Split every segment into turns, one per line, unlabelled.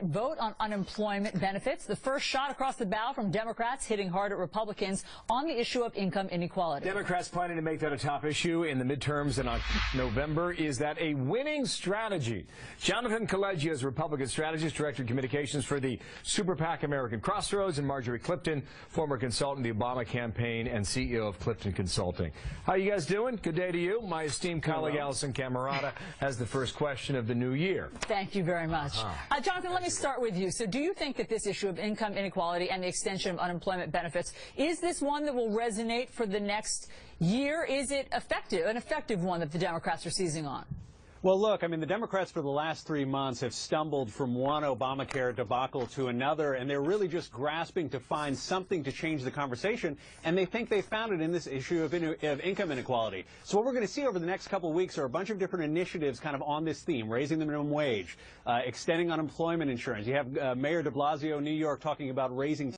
Vote on unemployment benefits, the first shot across the bow from Democrats hitting hard at Republicans on the issue of income inequality.
Democrats planning to make that a top issue in the midterms in November. Is that a winning strategy? Jonathan Collegio is Republican strategist, director of communications for the Super PAC American Crossroads, and Marjorie Clifton, former consultant, the Obama campaign, and CEO of Clifton Consulting. How you guys doing? Good day to you. My esteemed colleague Allison Camerata has the first question of the new year.
Thank you very much. Jonathan, let me start with you. So do you think that this issue of income inequality and the extension of unemployment benefits, is this one that will resonate for the next year? Is it an effective one that the Democrats are seizing on?
Well, look, I mean, the Democrats for the last 3 months have stumbled from one Obamacare debacle to another, and they're really just grasping to find something to change the conversation, and they think they found it in this issue of income inequality. So what we're going to see over the next couple of weeks are a bunch of different initiatives kind of on this theme: raising the minimum wage, extending unemployment insurance. You have Mayor de Blasio in New York talking about raising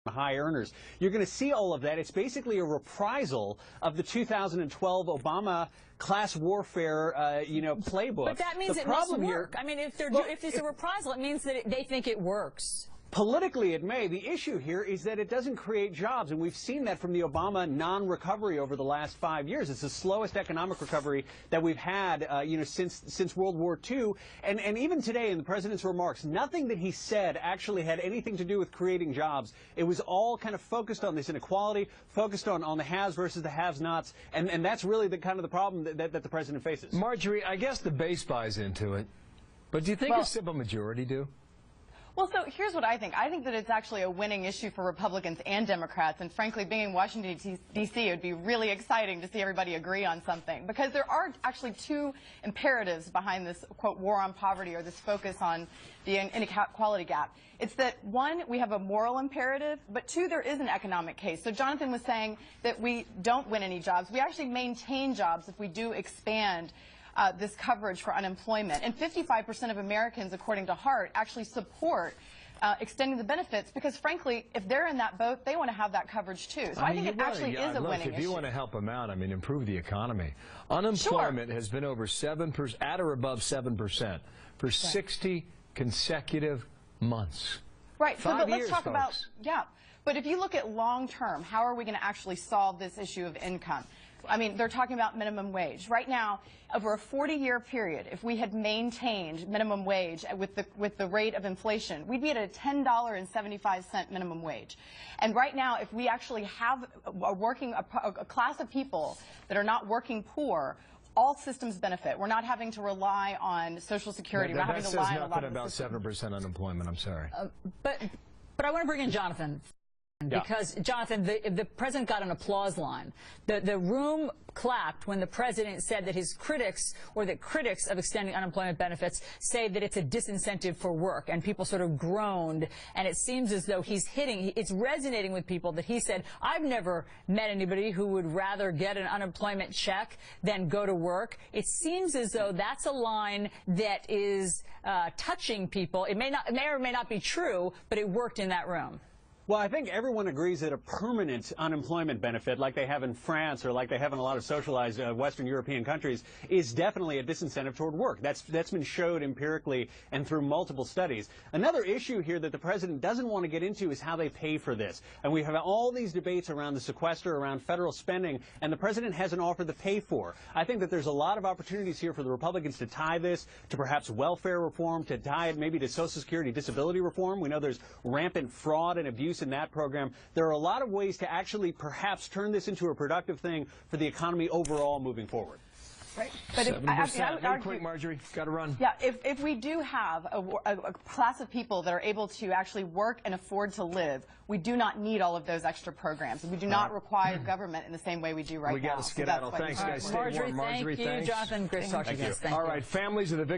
high earners. You're going to see all of that. It's basically a reprisal of the 2012 Obama class warfare, playbook.
But that means it must work. I mean, if it's a reprisal, it means that they think it works.
Politically, it may. The issue here is that it doesn't create jobs, and we've seen that from the Obama non-recovery over the last 5 years. It's the slowest economic recovery that we've had, since World War II. And even today, in the president's remarks, nothing that he said actually had anything to do with creating jobs. It was all kind of focused on this inequality, focused on the haves versus the have-nots, and that's really the kind of the problem that the president faces.
Marjorie, I guess the base buys into it, but do you think a simple majority do?
Well, so here's what I think. I think that it's actually a winning issue for Republicans and Democrats. And frankly, being in Washington, D.C., it would be really exciting to see everybody agree on something. Because there are actually two imperatives behind this, quote, war on poverty, or this focus on the inequality gap. It's that, one, we have a moral imperative, but two, there is an economic case. So Jonathan was saying that we don't win any jobs. We actually maintain jobs if we do expand this coverage for unemployment. And 55% of Americans, according to Hart, actually support extending the benefits because, frankly, if they're in that boat, they want to have that coverage too. So I think it actually is a winning issue.
If you want to help them out, I mean, improve the economy. Unemployment has been over 7%, at or above 7%, for 60 consecutive months.
Right. So but let's talk
folks.
about, but if you look at long term, how are we going to actually solve this issue of income? I mean, they're talking about minimum wage. Right now, over a 40-year period, if we had maintained minimum wage with the rate of inflation, we'd be at a $10.75 minimum wage. And right now, if we actually have a class of people that are not working poor, all systems benefit. We're not having to rely on Social Security. We're not having to rely on a lot of the systems.
About 7% unemployment. I'm sorry.
But I want to bring in Jonathan. Because, Jonathan, the president got an applause line. The room clapped when the president said that his critics, or that critics of extending unemployment benefits, say that it's a disincentive for work. And people sort of groaned. And it seems as though it's resonating with people that he said, I've never met anybody who would rather get an unemployment check than go to work. It seems as though that's a line that is touching people. It may or may not be true, but it worked in that room.
Well, I think everyone agrees that a permanent unemployment benefit, like they have in France or like they have in a lot of socialized Western European countries, is definitely a disincentive toward work. That's been showed empirically and through multiple studies. Another issue here that the president doesn't want to get into is how they pay for this. And we have all these debates around the sequester, around federal spending, and the president hasn't offered the pay for. I think that there's a lot of opportunities here for the Republicans to tie this to perhaps welfare reform, to tie it maybe to Social Security disability reform. We know there's rampant fraud and abuse in that program. There are a lot of ways to actually perhaps turn this into a productive thing for the economy overall moving forward.
Right. But I would argue,
quick, Marjorie, got to run.
Yeah, if we do have a class of people that are able to actually work and afford to live, we do not need all of those extra programs. We do not require government in the same way we do right now.
We got to skedaddle. Thanks, guys.
Marjorie, thank you. Jonathan, great talking to you.
All right, families of the victims.